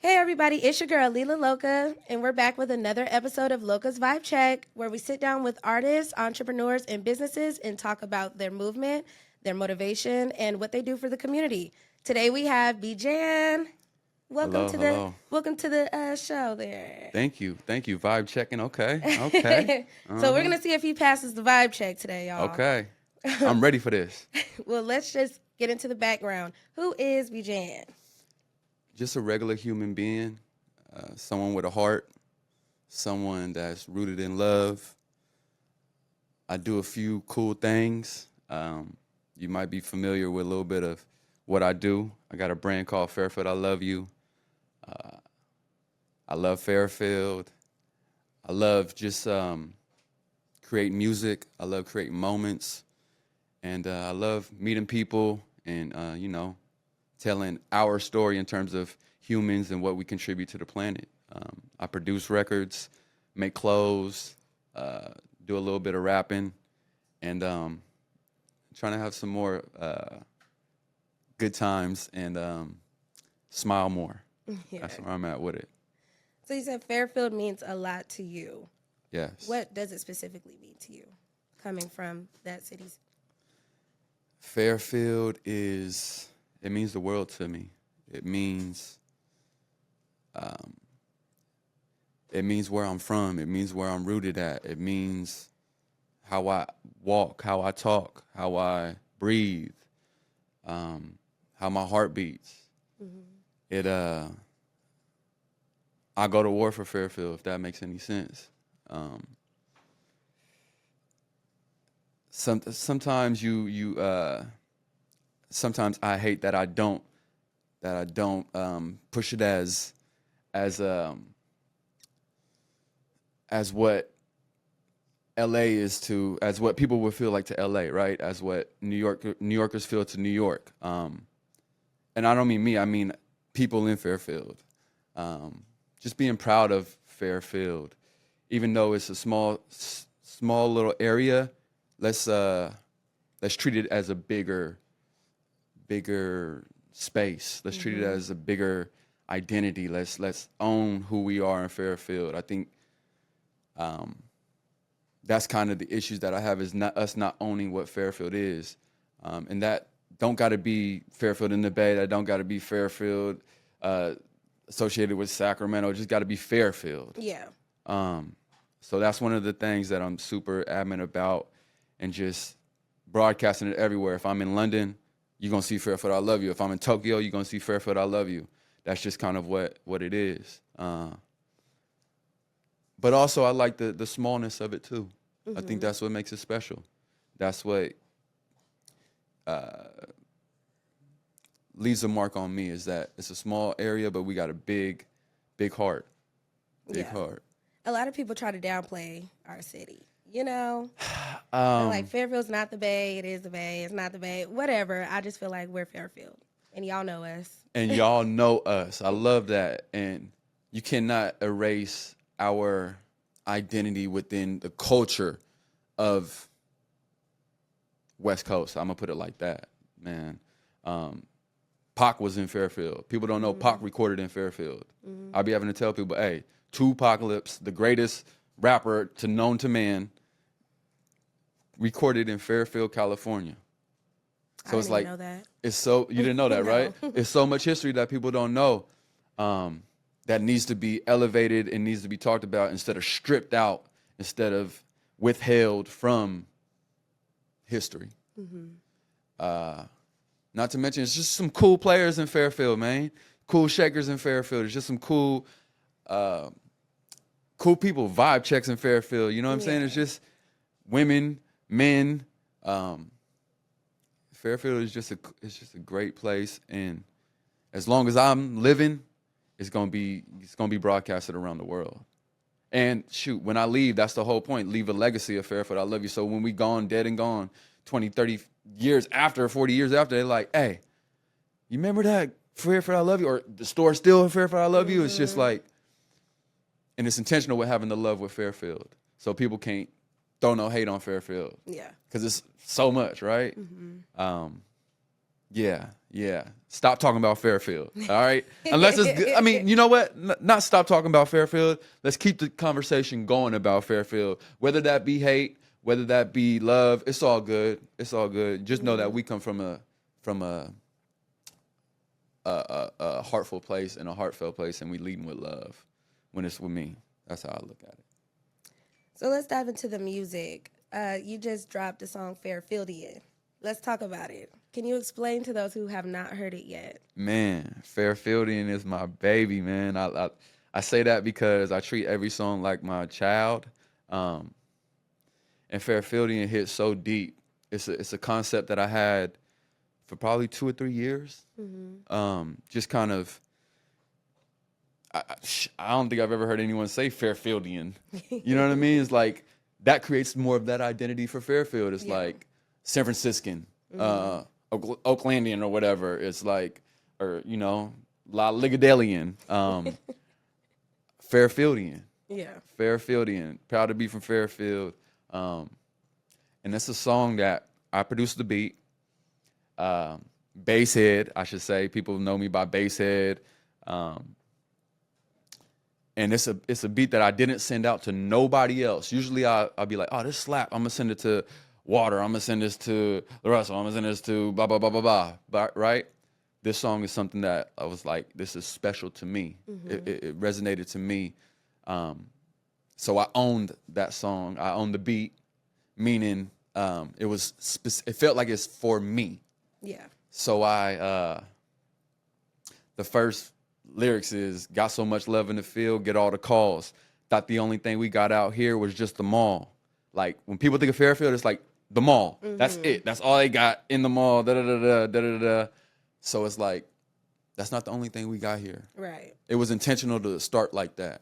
Hey everybody, it's your girl Leilah Loca, and we're back with another episode of Loca's Vibe Check, where we sit down with artists, entrepreneurs, and businesses and talk about their movement, their motivation, and what they do for the community. Today we have Bijan. Welcome Hello, to the hello. welcome to the show there. Thank you. Vibe checking. Okay, okay, So we're gonna see if he passes the vibe check today, y'all. okay. I'm ready for this. Well, let's just get into the background. Who is Bijan? Just a regular human being, someone with a heart, someone that's rooted in love. I do a few cool things. You might be familiar with a little bit of what I do. I got a brand called Fairfield I Love U. I love Fairfield. I love just creating music. I love creating moments. And I love meeting people and, telling our story in terms of humans and what we contribute to the planet. I produce records, make clothes, do a little bit of rapping, and trying to have some more good times and smile more. Yeah. That's where I'm at with it. So you said Fairfield means a lot to you. Yes. What does it specifically mean to you, coming from that city? Fairfield it means the world to me. It means where I'm from. It means where I'm rooted at. It means how I walk, how I talk, how I breathe, how my heart beats. Mm-hmm. I go to war for Fairfield, if that makes any sense. Sometimes sometimes I hate that I don't push it as what LA is to, as what people would feel like to LA, right? As what New Yorkers feel to New York. And I don't mean me, I mean people in Fairfield. Just being proud of Fairfield, even though it's a small little area. Let's treat it as a bigger space. Let's treat it as a bigger identity. Let's own who we are in Fairfield. I think that's kind of the issues that I have, is not owning what Fairfield is, and that don't got to be Fairfield in the Bay. That don't got to be Fairfield associated with Sacramento. It just got to be Fairfield. Yeah. So that's one of the things that I'm super adamant about, and just broadcasting it everywhere. If I'm in London, you're going to see Fairfield I Love You. If I'm in Tokyo, you're going to see Fairfield I Love You. That's just kind of what it is. But also I like the smallness of it too. Mm-hmm. I think that's what makes it special. That's what leaves a mark on me, is that it's a small area, but we got a big heart. Big heart. A lot of people try to downplay our city. They're like, Fairfield's not the Bay. It is the Bay. It's not the Bay. Whatever. I just feel like we're Fairfield, and y'all know us. And y'all know us. I love that. And you cannot erase our identity within the culture of West Coast. I'm gonna put it like that, man. Pac was in Fairfield. People don't know Pac recorded in Fairfield. I'll be having to tell people, hey, Tupacalypse, the greatest rapper known to man, recorded in Fairfield, California. So it's like, know that. it's so, you didn't know that, No. right? It's so much history that people don't know, that needs to be elevated and needs to be talked about, instead of stripped out, instead of withheld from history. Not to mention, it's just some cool players in Fairfield, man. Cool shakers in Fairfield. It's just some cool people, vibe checks in Fairfield. You know what I'm saying? It's just women, men. Fairfield is just a great place, and as long as I'm living, it's gonna be broadcasted around the world. And shoot, when I leave, that's the whole point. Leave a legacy of Fairfield I Love You. So when we gone, dead and gone, 20, 30 years after, 40 years after, they're like, hey, you remember that Fairfield I Love You? Or the store still Fairfield I Love You? It's just like, and it's intentional with having the love with Fairfield. So people can't throw no hate on Fairfield. Yeah. Because it's so much, right? Yeah. Stop talking about Fairfield. All right. Unless it's good. I mean, you know what? Not stop talking about Fairfield. Let's keep the conversation going about Fairfield. Whether that be hate, whether that be love, it's all good. It's all good. Just know that we come from a heartful place and a heartfelt place, and we leading with love when it's with me. That's how I look at it. So let's dive into the music. You just dropped the song Fairfieldian. Let's talk about it. Can you explain to those who have not heard it yet? Man, Fairfieldian is my baby, man. I say that because I treat every song like my child. And Fairfieldian hits so deep. It's a concept that I had for probably 2 or 3 years. Just kind of, I don't think I've ever heard anyone say Fairfieldian. You know what I mean? It's like, that creates more of that identity for Fairfield. It's like San Franciscan, Oaklandian or whatever. It's like, or, you know, La Ligadelian, Fairfieldian. Yeah. Fairfieldian. Proud to be from Fairfield. And it's a song that I produced the beat. Basshead, I should say. People know me by Basshead. And it's a beat that I didn't send out to nobody else. Usually I'll be like, oh, this slap. I'm going to send it to Water. I'm going to send this to the Russell. I'm going to send this to blah, blah, blah, blah, blah. But, right? This song is something that I was like, this is special to me. It resonated to me. So I owned that song. I owned the beat, meaning it felt like it's for me. Yeah. So the first lyrics is, got so much love in the field, get all the calls. Thought the only thing we got out here was just the mall. Like, when people think of Fairfield, it's like the mall. That's it. That's all they got in the mall. Da-da-da-da. So it's like, that's not the only thing we got here. Right. It was intentional to start like that.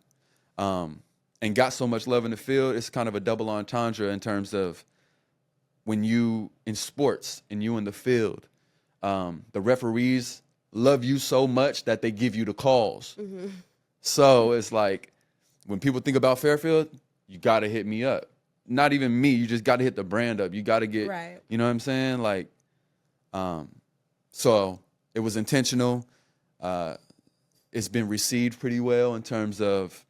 And got so much love in the field, it's kind of a double entendre in terms of when you in sports and you in the field, the referees love you so much that they give you the calls. So it's like, when people think about Fairfield, you got to hit me up. Not even me, you just got to hit the brand up. You got to get, you know what I'm saying? Like, so it was intentional. It's been received pretty well in terms of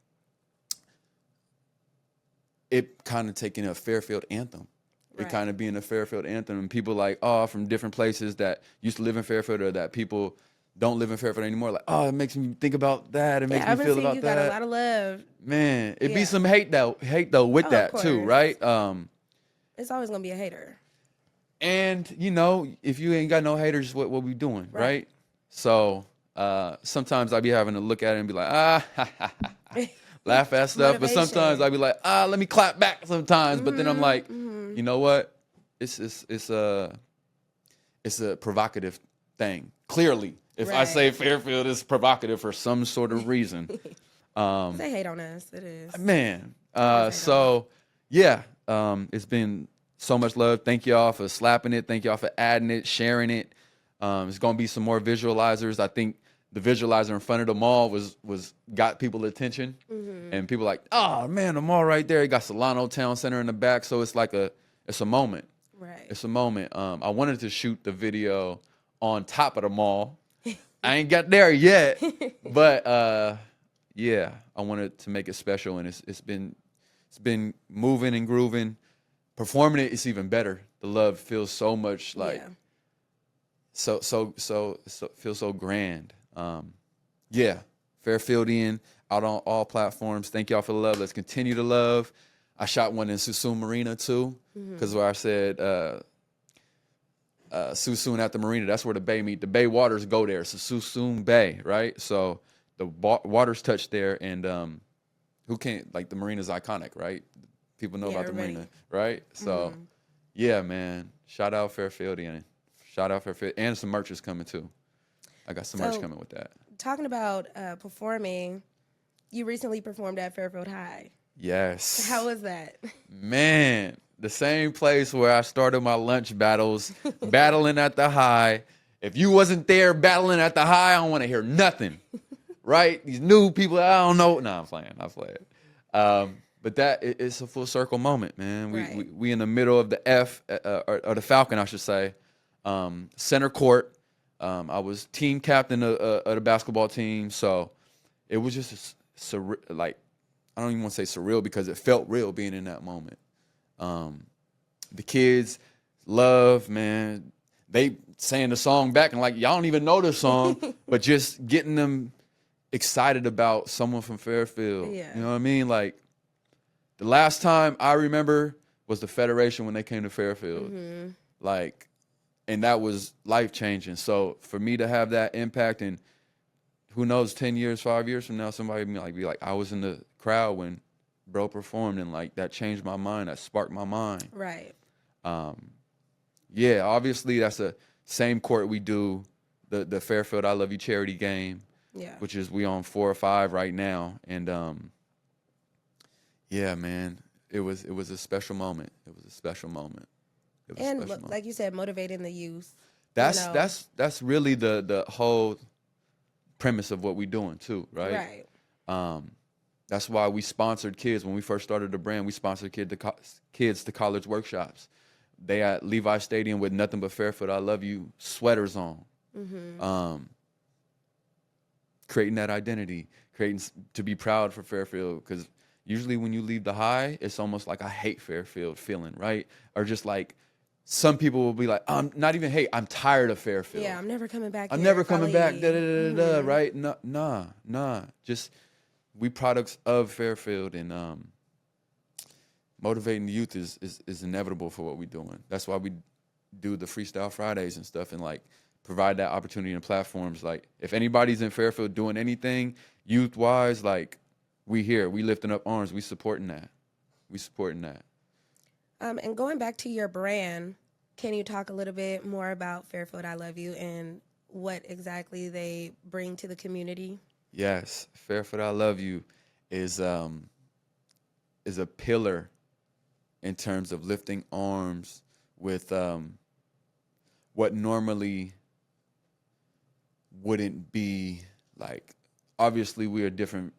it kind of taking a Fairfield anthem. It kind of being a Fairfield anthem, and people like, oh, from different places that used to live in Fairfield or that people don't live in Fairfield anymore. Like, oh, it makes me think about that. It makes me feel about you that. Got a lot of love. Man, it'd be some hate though with that too, right? It's always gonna be a hater. And you know, if you ain't got no haters, what we doing, right? So sometimes I be having to look at it and be like, laugh at stuff. But sometimes I be like, let me clap back sometimes. But then I'm like, you know what? It's a provocative thing. Clearly, if I say Fairfield is provocative for some sort of reason. They hate on us. It is. Man. So yeah, it's been so much love. Thank y'all for slapping it. Thank y'all for adding it, sharing it. There's gonna be some more visualizers. I think the visualizer in front of the mall was got people attention, and people like, oh man, the mall right there. It got Solano Town Center in the back, so it's like it's a moment. Right. It's a moment. I wanted to shoot the video on top of the mall. I ain't got there yet, but yeah, I wanted to make it special, and it's been moving and grooving. Performing it's even better. The love feels so much like so feels so grand. Yeah, Fairfieldian out on all platforms. Thank y'all for the love. Let's continue to love. I shot one in Suisun Marina too, because where I said Suisun at the marina, that's where the bay meet. The bay waters go there. It's a Suisun Bay, right? So the waters touch there, and who can't, like, the marina's iconic, right? People know about the marina, right? So yeah, man. Shout out Fairfieldian. Shout out Fairfield. And some merch is coming too. I got some merch coming with that. Talking about performing, you recently performed at Fairfield High. Yes. How was that? Man, the same place where I started my lunch battles, battling at the high. If you wasn't there battling at the high, I don't want to hear nothing, right? These new people, I don't know. No, I'm playing. But it's a full circle moment, man. We in the middle of the or the Falcon, I should say. Center court. I was team captain of the basketball team, so it was just like, I don't even want to say surreal because it felt real being in that moment. The kids love, man, they saying the song back and like, y'all don't even know the song, but just getting them excited about someone from Fairfield. Yeah. You know what I mean? Like, the last time I remember was the Federation when they came to Fairfield. Like, and that was life-changing. So for me to have that impact, and who knows, 10 years, 5 years from now, somebody be like, I was in the crowd when bro performed, and like that changed my mind, that sparked my mind. Right. Yeah, obviously that's the same court we do the Fairfield I Love U charity game, Yeah. which is we on 4 or 5 right now. And yeah, man, it was a special moment. It was a special moment. And like you said, motivating the youth. That's really the whole premise of what we're doing too, right? Right. That's why we sponsored kids when we first started the brand. We sponsored kids to college workshops. They at Levi Stadium with nothing but Fairfield I Love You sweaters on. Creating that identity, creating to be proud for Fairfield, because usually when you leave the high, it's almost like I hate Fairfield feeling, right? Or just like, some people will be like, I'm not even hate, I'm tired of Fairfield. Yeah, I'm never coming back. I'm never coming back. Right? Nah. Just we products of Fairfield, and motivating the youth is inevitable for what we're doing. That's why we do the Freestyle Fridays and stuff, and like provide that opportunity and platforms. Like, if anybody's in Fairfield doing anything youth wise, like, we here, we lifting up arms, we supporting that. And going back to your brand, can you talk a little bit more about Fairfield I Love You and what exactly they bring to the community? Yes, Fairfield I Love You is a pillar in terms of lifting arms with what normally wouldn't be, like, obviously we're different.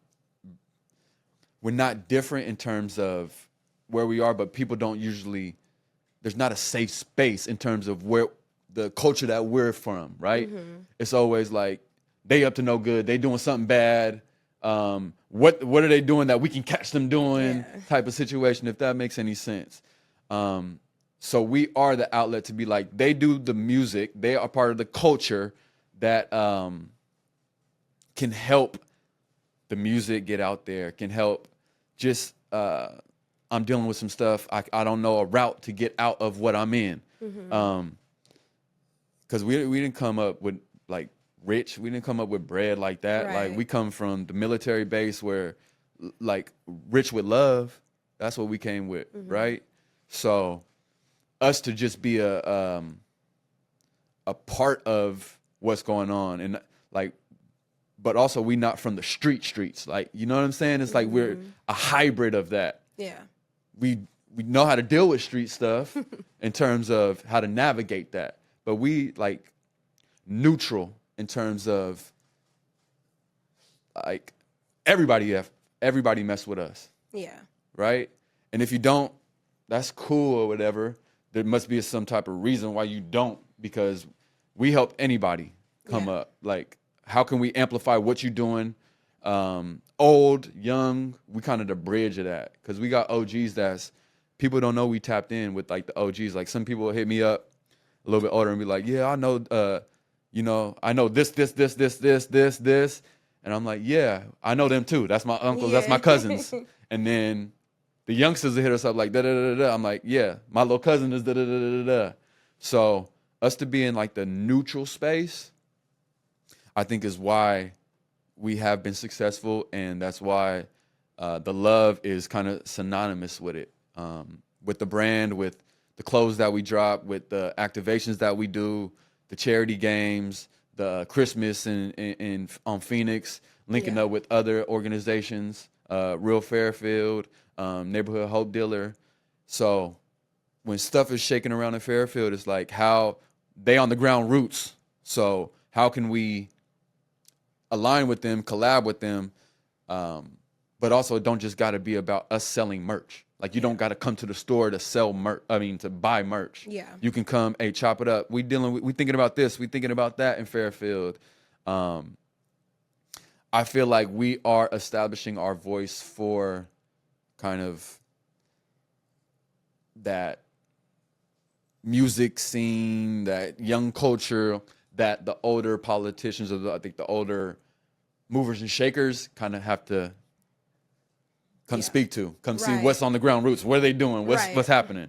We're not different in terms of where we are, but people don't usually, there's not a safe space in terms of where the culture that we're from, right? It's always like, they up to no good, they doing something bad. What are they doing that we can catch them doing, type of situation, if that makes any sense. So we are the outlet to be like, they do the music, they are part of the culture that can help the music get out there, can help just, I'm dealing with some stuff, I don't know a route to get out of what I'm in. Because we didn't come up with, like, rich, we didn't come up with bread like that. Right. Like, we come from the military base where, like, rich with love, that's what we came with, right? So us to just be a part of what's going on, and like, but also we not from the streets, like, you know what I'm saying? It's like we're a hybrid of that. Yeah. We know how to deal with street stuff in terms of how to navigate that, but we like neutral in terms of, like, everybody mess with us. Yeah. Right? And if you don't, that's cool or whatever. There must be some type of reason why you don't, because we help anybody come up. Like, how can we amplify what you're doing? Old, young, we kind of the bridge of that, because we got OGs that's, people don't know we tapped in with, like, the OGs. Like, some people will hit me up a little bit older and be like, yeah, I know, I know this. And I'm like, yeah, I know them too. That's my uncles, that's my cousins. And then the youngsters will hit us up like, da-da-da-da-da. I'm like, yeah, my little cousin is da-da-da-da-da. So us to be in, like, the neutral space, I think is why we have been successful, and that's why the love is kind of synonymous with it. With the brand, with the clothes that we drop, with the activations that we do, the charity games, the Christmas in on Phoenix, linking up with other organizations, Real Fairfield, Neighborhood Hope Dealer. So when stuff is shaking around in Fairfield, it's like, how they on the ground roots. So how can we align with them, collab with them, but also it don't just got to be about us selling merch. Like you don't got to come to the store to sell merch. I mean, to buy merch. Yeah. You can come, hey, chop it up. We thinking about this. We thinking about that in Fairfield. I feel like we are establishing our voice for kind of that music scene, that young culture that the older politicians or I think the older movers and shakers kind of have to come speak to, come see what's on the ground roots. What are they doing? What's happening?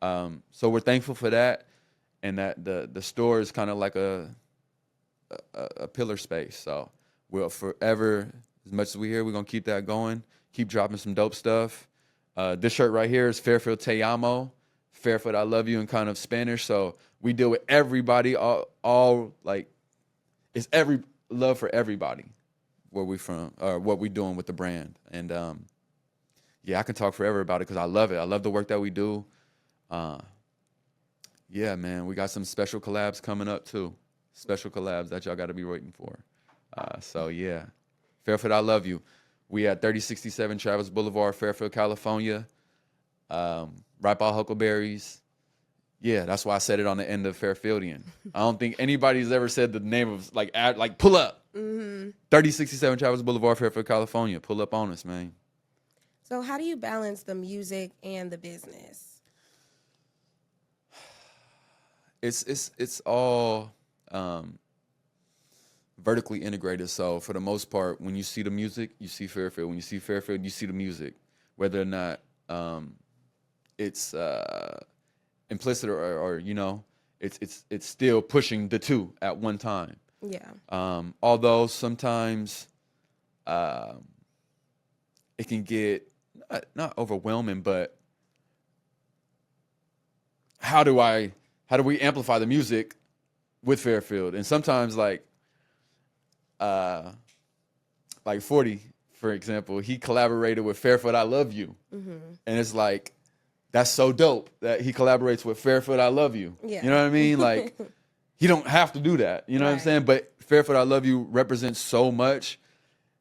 So we're thankful for that, and that the store is kind of like a pillar space. So we'll forever, as much as we hear, we're gonna keep that going. Keep dropping some dope stuff. This shirt right here is Fairfield Te Amo, Fairfield I Love You in kind of Spanish. So we deal with everybody, all like it's every love for everybody where we from, or what we doing with the brand. And yeah, I can talk forever about it because I love it. I love the work that we do. Yeah, man, we got some special collabs coming up too. Special collabs that y'all got to be waiting for. So yeah, Fairfield I Love You. We at 3067 Travis Boulevard, Fairfield, California. Ripe all huckleberries. Yeah, that's why I said it on the end of Fairfieldian. I don't think anybody's ever said the name of like pull up. 3067 Travis Boulevard, Fairfield, California. Pull up on us, man. So how do you balance the music and the business? It's all vertically integrated. So for the most part, when you see the music, you see Fairfield. When you see Fairfield, you see the music. Whether or not it's implicit or you know, it's still pushing the two at one time. Yeah. Although sometimes it can get not overwhelming, but how do we amplify the music with Fairfield? And sometimes like 40, for example, he collaborated with Fairfield I Love You. And it's like, that's so dope that he collaborates with Fairfield I Love You. Yeah. You know what I mean? Like, he don't have to do that. You know what I'm saying? But Fairfield I Love You represents so much.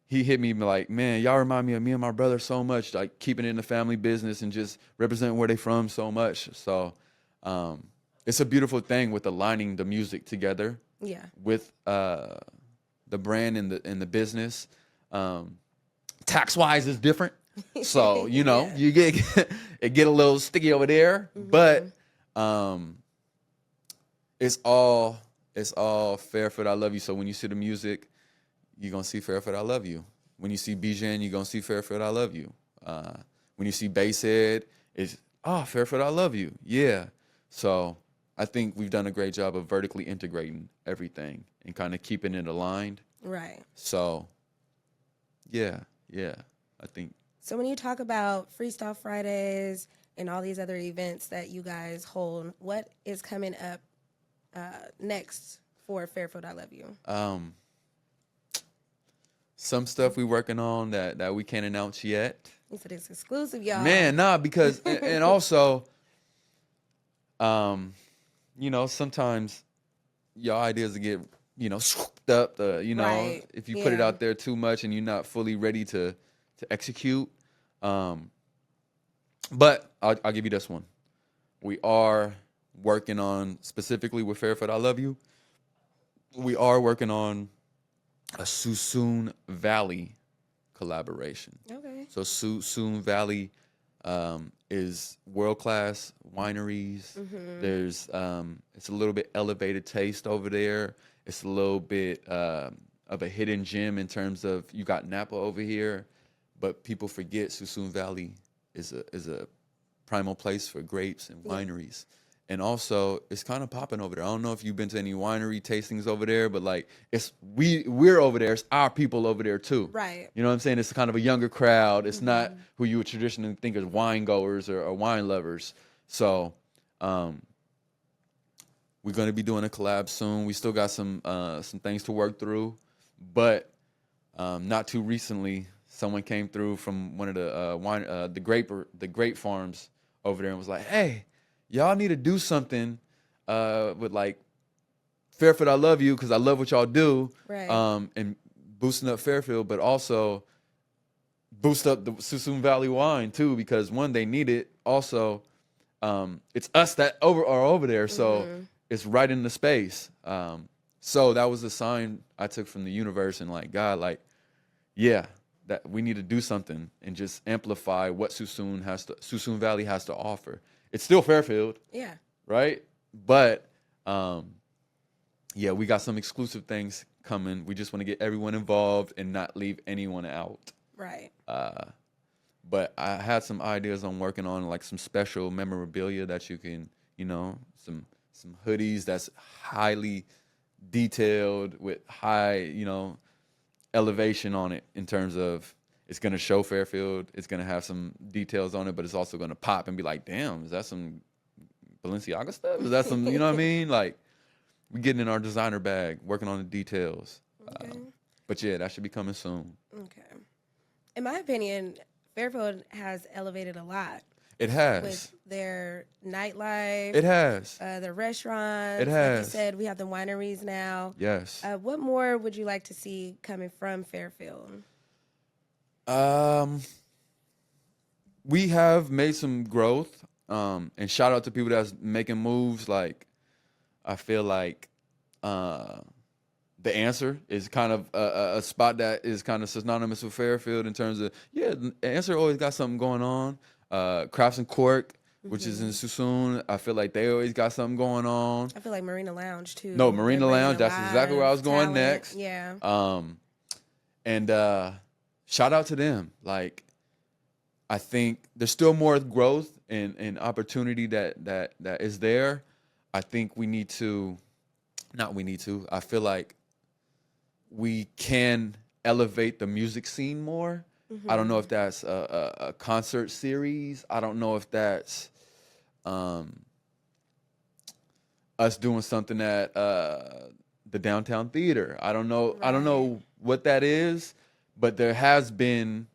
He hit me like, man, y'all remind me of me and my brother so much, like keeping it in the family business and just representing where they from so much. So it's a beautiful thing with aligning the music together with the brand and the business. Tax-wise is different. So, you know, you get it get a little sticky over there, but it's all Fairfield I Love You. So when you see the music, you're going to see Fairfield I Love You. When you see Bijan, you're going to see Fairfield I Love You. When you see Basshead, it's, Fairfield I Love You. Yeah. So I think we've done a great job of vertically integrating everything and kind of keeping it aligned. Right. So, yeah, I think. So when you talk about Freestyle Fridays and all these other events that you guys hold, what is coming up next for Fairfield I Love You? Some stuff we working on that we can't announce yet. You said it's exclusive, y'all. Man, nah, because and also, you know, sometimes your ideas get, you know, swooped up. You know, if you put it out there too much and you're not fully ready to execute. But I'll give you this one. We are working on, specifically with Fairfield I Love You, we are working on a Suisun Valley collaboration. Okay. So Suisun Valley is world-class wineries. There's it's a little bit elevated taste over there. It's a little bit of a hidden gem in terms of, you got Napa over here, but people forget Suisun Valley is a primal place for grapes and wineries. And also, it's kind of popping over there. I don't know if you've been to any winery tastings over there, but like we're over there. It's our people over there too. Right. You know what I'm saying? It's kind of a younger crowd. It's not who you would traditionally think of wine goers or wine lovers. So we're going to be doing a collab soon. We still got some things to work through, but not too recently, someone came through from one of the grape farms over there and was like, "Hey, y'all need to do something with like Fairfield I Love You, because I love what y'all do, Right. and boosting up Fairfield, but also boost up the Suisun Valley wine too, because one, they need it. Also, it's us that are over there, so it's right in the space. So that was a sign I took from the universe, and like God, like, yeah, that we need to do something and just amplify what Suisun Valley has to offer. It's still Fairfield, Yeah. right? But yeah, we got some exclusive things coming. We just want to get everyone involved and not leave anyone out. Right. But I had some ideas on working on, like some special memorabilia that you can, some hoodies that's highly detailed with high, elevation on it in terms of it's going to show Fairfield. It's going to have some details on it, but it's also going to pop and be like, damn, is that some Balenciaga stuff? Is that some, you know what I mean? Like, we getting in our designer bag, working on the details. Okay. But yeah, that should be coming soon. Okay. In my opinion, Fairfield has elevated a lot. It has. With their nightlife. It has. The restaurants. It has. Like you said, we have the wineries now. Yes. What more would you like to see coming from Fairfield? We have made some growth. And shout out to people that's making moves. Like, I feel like the Answer is kind of a spot that is kind of synonymous with Fairfield in terms of, the Answer always got something going on. Crafts and Cork, which is in Suisun, I feel like they always got something going on. I feel like Marina Lounge too. No, Marina Lounge, that's exactly where I was going next. Yeah. And shout out to them. Like, I think there's still more growth and opportunity that is there. I think I feel like we can elevate the music scene more. I don't know if that's a concert series. I don't know if that's us doing something at the Downtown Theater. I don't know. Right. I don't know what that is, but there has been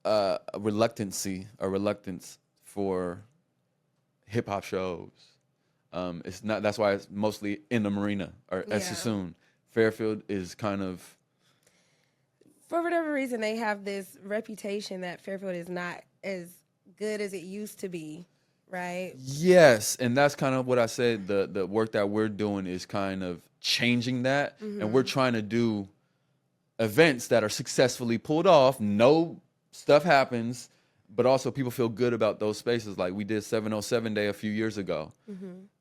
a reluctance for hip hop shows. It's not. That's why it's mostly in the Marina or at Suisun. Fairfield is kind of, for whatever reason, they have this reputation that Fairfield is not as good as it used to be, right? Yes, and that's kind of what I said. The work that we're doing is kind of changing that, and we're trying to do events that are successfully pulled off. No stuff happens, but also people feel good about those spaces. Like we did 707 Day a few years ago.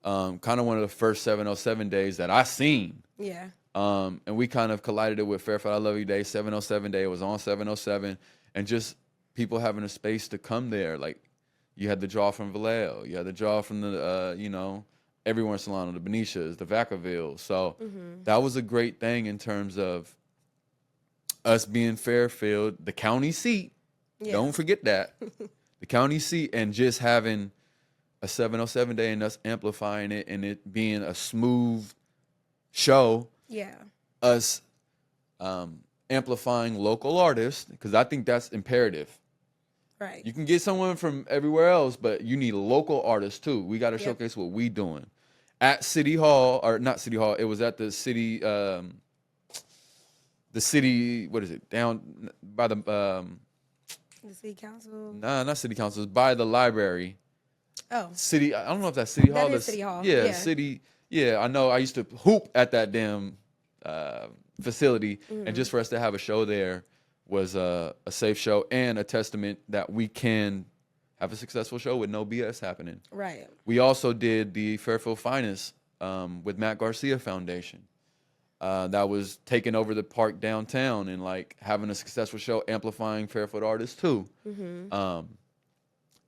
Kind of one of the first 707 days that I seen. Yeah. And we kind of collided it with Fairfield I Love U Day, 707 Day. It was on 707, and just people having a space to come there. Like you had the draw from Vallejo, you had the draw from the everywhere in Solano, the Benicias, the Vacaville. So that was a great thing in terms of us being Fairfield, the county seat. Yeah. Don't forget that. The county seat, and just having a 707 Day and us amplifying it and it being a smooth show. Yeah. Us amplifying local artists, because I think that's imperative. Right. You can get someone from everywhere else, but you need local artists too. We got to showcase what we doing. At City Hall, or not City Hall, it was at the city, what is it, down by the city council? Nah, not city council. It's by the library. Oh. City, I don't know if that's City Hall. That is City Hall. Yeah, city. Yeah, I know. I used to hoop at that damn facility, and just for us to have a show there was a safe show and a testament that we can have a successful show with no BS happening. Right. We also did the Fairfield Finest with Matt Garcia Foundation. That was taking over the park downtown and like having a successful show, amplifying Fairfield artists too.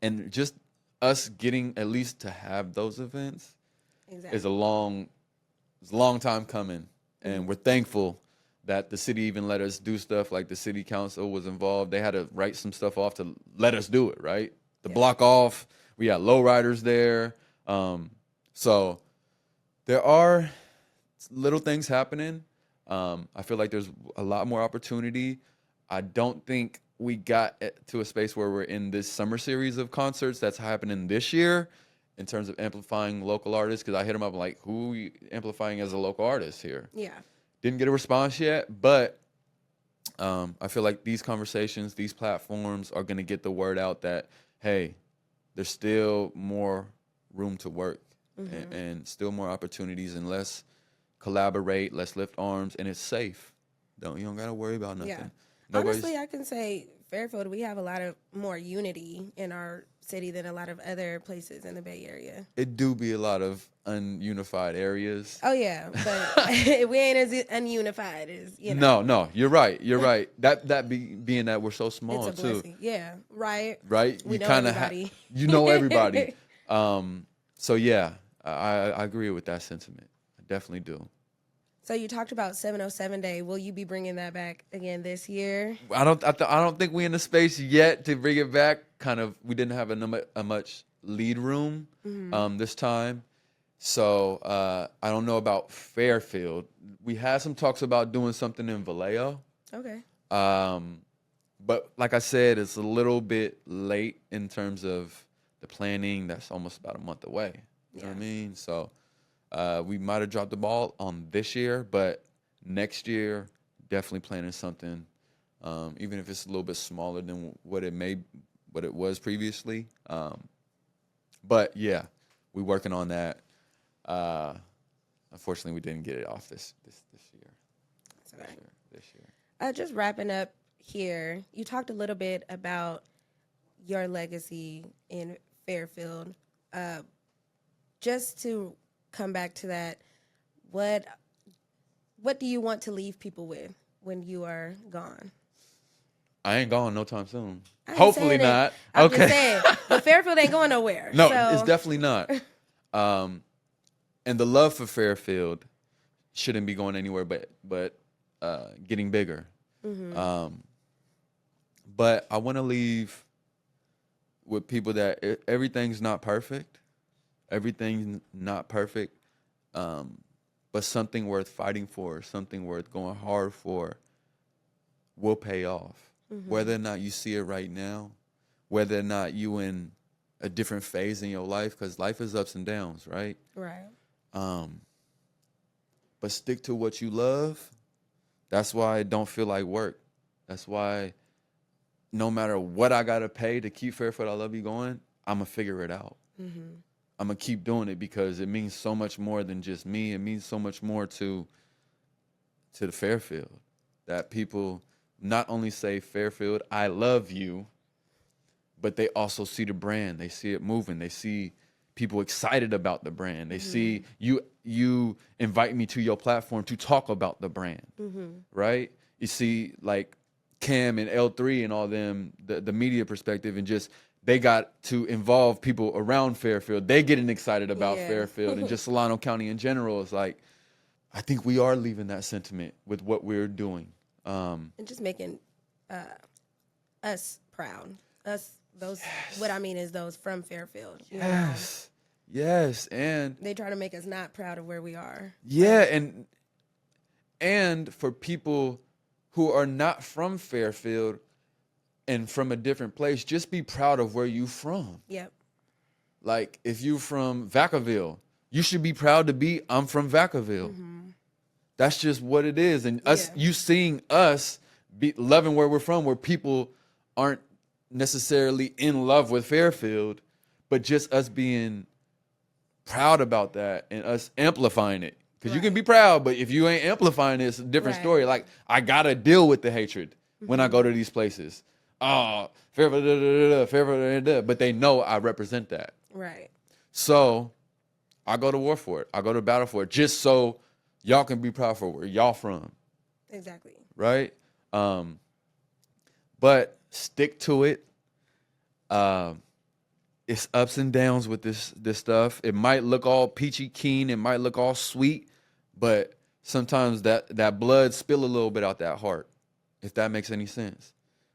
And just us getting at least to have those events is a long time coming, and we're thankful that the city even let us do stuff. Like the city council was involved. They had to write some stuff off to let us do it, right? The block off. We had lowriders there. So there are little things happening. I feel like there's a lot more opportunity. I don't think we got to a space where we're in this summer series of concerts that's happening this year in terms of amplifying local artists, because I hit them up like, who are you amplifying as a local artist here? Yeah. Didn't get a response yet, but I feel like these conversations, these platforms are going to get the word out that, hey, there's still more room to work and still more opportunities, and let's collaborate, let's lift arms, and it's safe. You don't got to worry about nothing. Yeah. Nobody's, Honestly, I can say Fairfield, we have a lot of more unity in our city than a lot of other places in the Bay Area. it do be a lot of ununified areas. Oh yeah, but we ain't as ununified as No, you're right. You're right. Being that we're so small it's a too, blessing. Yeah, right. right? We You know kind of everybody. you know everybody. So yeah, I agree with that sentiment. I definitely do. So you talked about 707 Day. Will you be bringing that back again this year? I don't think we in the space yet to bring it back. Kind of, we didn't have a much lead room this time, so I don't know about Fairfield. We had some talks about doing something in Vallejo, Okay. but like I said, it's a little bit late in terms of the planning. That's almost about a month away. You know what I mean? So we might have dropped the ball on this year, but next year definitely planning something. Even if it's a little bit smaller than what it was previously. But yeah, we're working on that. Unfortunately, we didn't get it off this year. This year. Just wrapping up here, you talked a little bit about your legacy in Fairfield. Just to come back to that, what do you want to leave people with when you are gone? I ain't going no time soon. I ain't Hopefully saying it. not. I'm Okay. just saying, but Fairfield ain't going nowhere. No, so. it's definitely not. And the love for Fairfield shouldn't be going anywhere but getting bigger. But I want to leave with people that everything's not perfect. Everything's not perfect. But something worth fighting for, something worth going hard for will pay off. Whether or not you see it right now, whether or not you in a different phase in your life, because life is ups and downs, right? Right. But stick to what you love. That's why it don't feel like work. That's why no matter what I got to pay to keep Fairfield I Love You going, I'm going to figure it out. I'm going to keep doing it because it means so much more than just me. It means so much more to the Fairfield, that people not only say, Fairfield, I love you, but they also see the brand. They see it moving. They see people excited about the brand. They see you invite me to your platform to talk about the brand, right? You see, like Cam and L3 and all them, the media perspective, and just they got to involve people around Fairfield. They getting excited about Fairfield and just Solano County in general. It's like, I think we are leaving that sentiment with what we're doing. And just making us proud. Those. Yes. What I mean is those from Fairfield. Yes. Yes. And they try to make us not proud of where we are. Yeah. And for people who are not from Fairfield and from a different place, just be proud of where you from. Yep. Like if you from Vacaville, you should be proud to be, I'm from Vacaville. That's just what it is. And you seeing us be loving where we're from, where people aren't necessarily in love with Fairfield, but just us being proud about that and us amplifying it. Because you can be proud, but if you ain't amplifying it, it's a different story. Like, I got to deal with the hatred when I go to these places. Oh, Fairfield, Fairfield, but they know I represent that. Right. So I go to war for it. I go to battle for it, just so y'all can be proud for where y'all from. Exactly. Right? But stick to it. It's ups and downs with this stuff. It might look all peachy keen. It might look all sweet, but sometimes that blood spill a little bit out that heart, if that makes any sense.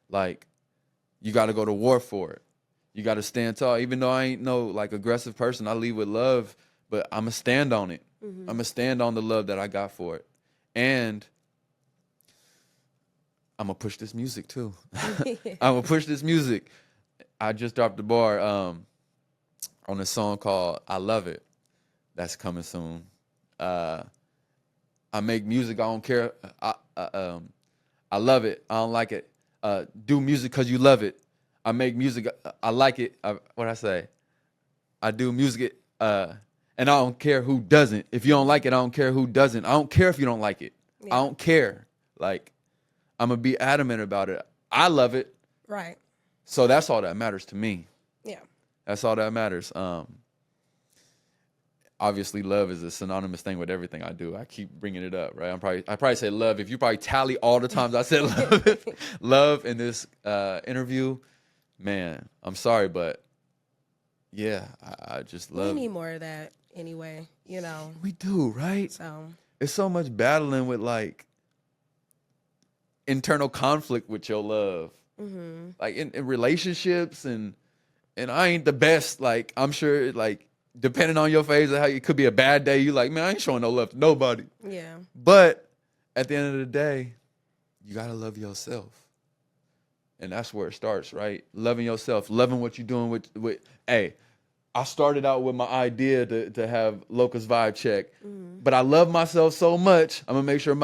Like, you got to go to war for it. You got to stand tall. Even though I ain't no like aggressive person, I lead with love, but I'm going to stand on it. I'm going to stand on the love that I got for it. And I'm going to push this music too. I'm going to push this music. I just dropped the bar on a song called I Love It. That's coming soon. I make music. I don't care. I I love it. I don't like it. Do music because you love it. I make music. I like it. What I say? I do music. And I don't care who doesn't. If you don't like it, I don't care who doesn't. I don't care if you don't like it. Yeah. I don't care. Like, I'm going to be adamant about it. I love it. Right. So that's all that matters to me. Yeah. That's all that matters. Obviously, love is a synonymous thing with everything I do. I keep bringing it up, right? I probably say love. If you probably tally all the times I said love, love in this interview, man, I'm sorry, but yeah, I just love. We need more of that anyway, you know. We do, right? So It's so much battling with like internal conflict with your love, like in relationships, and I ain't the best. Like, I'm sure, like, depending on your phase of how it could be a bad day, you like, man, I ain't showing no love to nobody. yeah. But at the end of the day, you gotta love yourself. And that's where it starts, right? Loving yourself, loving what you're doing with hey, I started out with my idea to have Loca's Vibe Check. But I love myself so much, I'm gonna make sure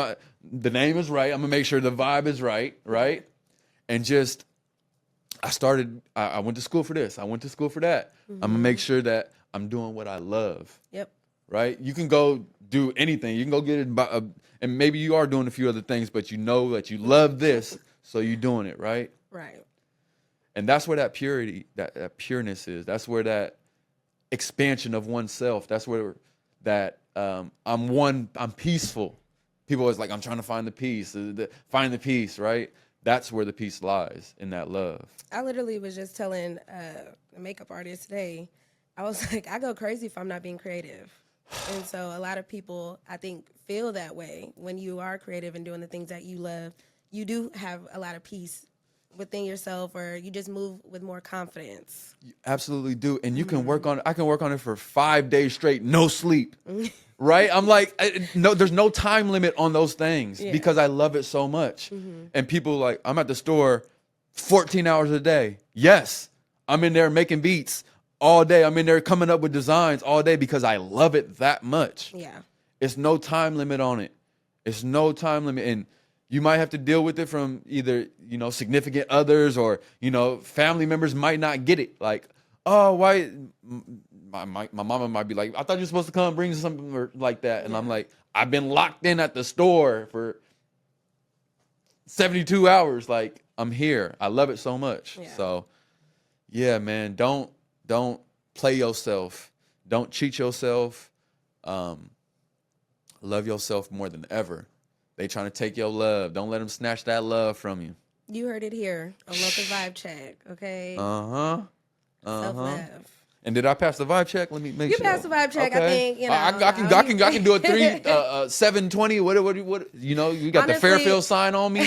the name is right. I'm gonna make sure the vibe is right? And just I went to school for this. I went to school for that. I'm gonna make sure that I'm doing what I love. Yep. Right? You can go do anything. You can go get it, and maybe you are doing a few other things, but you know that you love this, so you're doing it, right? Right. And that's where that purity, that pureness is. That's where that expansion of oneself. That's where that I'm peaceful. People always like, I'm trying to find the peace. Find the peace, right? That's where the peace lies, in that love. I literally was just telling a makeup artist today, I was like, I go crazy if I'm not being creative. And so a lot of people, I think, feel that way. When you are creative and doing the things that you love, you do have a lot of peace within yourself, or you just move with more confidence. You absolutely do. And you can work on it. I can work on it for 5 days straight, no sleep. Right? I'm like, no, there's no time limit on those things because I love it so much. And people like, I'm at the store 14 hours a day. Yes, I'm in there making beats all day. I'm in there coming up with designs all day because I love it that much. Yeah. It's no time limit on it. It's no time limit. And you might have to deal with it from either, significant others, or, family members might not get it. Like, oh, why? My mama might be like, I thought you were supposed to come bring something like that. And I'm like, I've been locked in at the store for 72 hours. Like, I'm here. I love it so much. Yeah. So, yeah, man, don't play yourself. Don't cheat yourself. Love yourself more than ever. They trying to take your love. Don't let them snatch that love from you. You heard it here on Local Vibe Check, okay? Self-love. And did I pass the vibe check? Let me make sure. You passed the vibe check, Okay. I think. I can do a 720. What? You got the Honestly, Fairfield sign on me.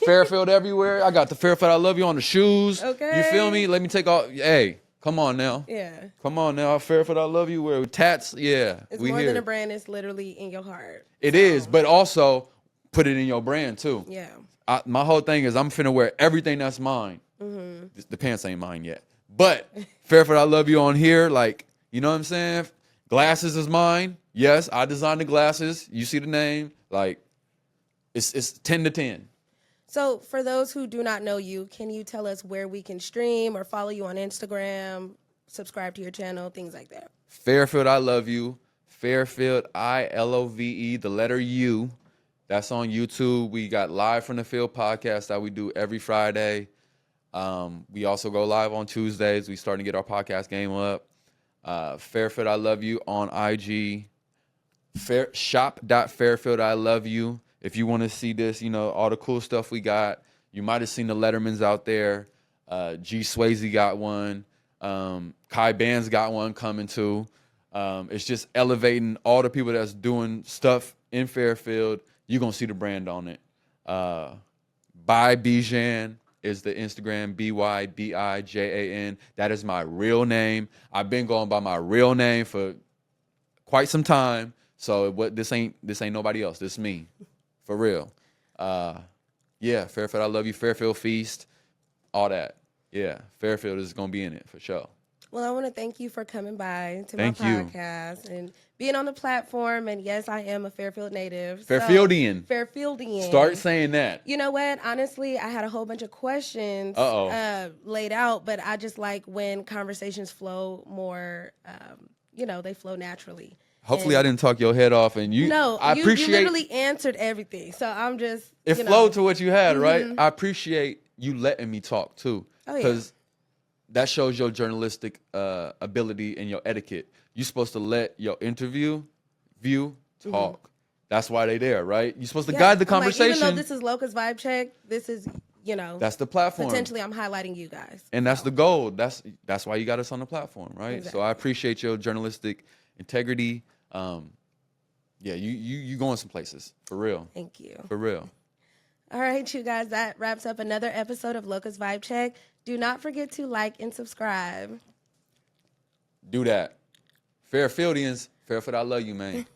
Fairfield everywhere. I got the Fairfield I Love You on the shoes. Okay. You feel me? Let me take all. Hey, come on now. Yeah. Come on now. Fairfield I Love You. Where tats? Yeah. It's we more here. than a brand. It's literally in your heart. It is, but also put it in your brand too. Yeah. My whole thing is I'm finna wear everything that's mine. The pants ain't mine yet. But Fairfield I Love You on here, like, you know what I'm saying? Glasses is mine. Yes, I designed the glasses. You see the name. Like, it's 10 to 10. So for those who do not know you, can you tell us where we can stream or follow you on Instagram, subscribe to your channel, things like that? Fairfield I Love You. Fairfield ILOVE, the letter U. That's on YouTube. We got Live from the Field podcast that we do every Friday. We also go live on Tuesdays. We starting to get our podcast game up. Fairfield I Love You on IG. Shop.Fairfield I Love You. If you want to see this, all the cool stuff we got. You might have seen the Lettermans out there. G Swayze got one. Kai Band's got one coming too. It's just elevating all the people that's doing stuff in Fairfield. You're going to see the brand on it. By Bijan is the Instagram, BYBIJAN. That is my real name. I've been going by my real name for quite some time. So this ain't nobody else. This is me. For real. Yeah, Fairfield I Love You, Fairfield Feast, all that. Yeah, Fairfield is going to be in it for sure. Well, I want to thank you for coming by to Thank my you. podcast and being on the platform. And yes, I am a Fairfield native. Fairfieldian. Fairfieldian. Start saying that. You know what? Honestly, I had a whole bunch of questions laid out, but I just like when conversations flow more, they flow naturally. Hopefully, I didn't talk your head off, and you. No, I you appreciate. literally answered everything. So I'm just. It flowed to what you had, right? I appreciate you letting me talk too, Oh, yeah. because that shows your journalistic ability and your etiquette. You're supposed to let your interview view talk. That's why they there, right? You're supposed to guide the conversation. Even though this is Loca's Vibe Check, this is, that's the platform. Potentially, I'm highlighting you guys. And that's the goal. That's why you got us on the platform, right? Exactly. So I appreciate your journalistic integrity. You going some places, for real. Thank you. For real. All right, you guys, that wraps up another episode of Loca's Vibe Check. Do not forget to like and subscribe. Do that. Fairfieldians, Fairfield I love you, man.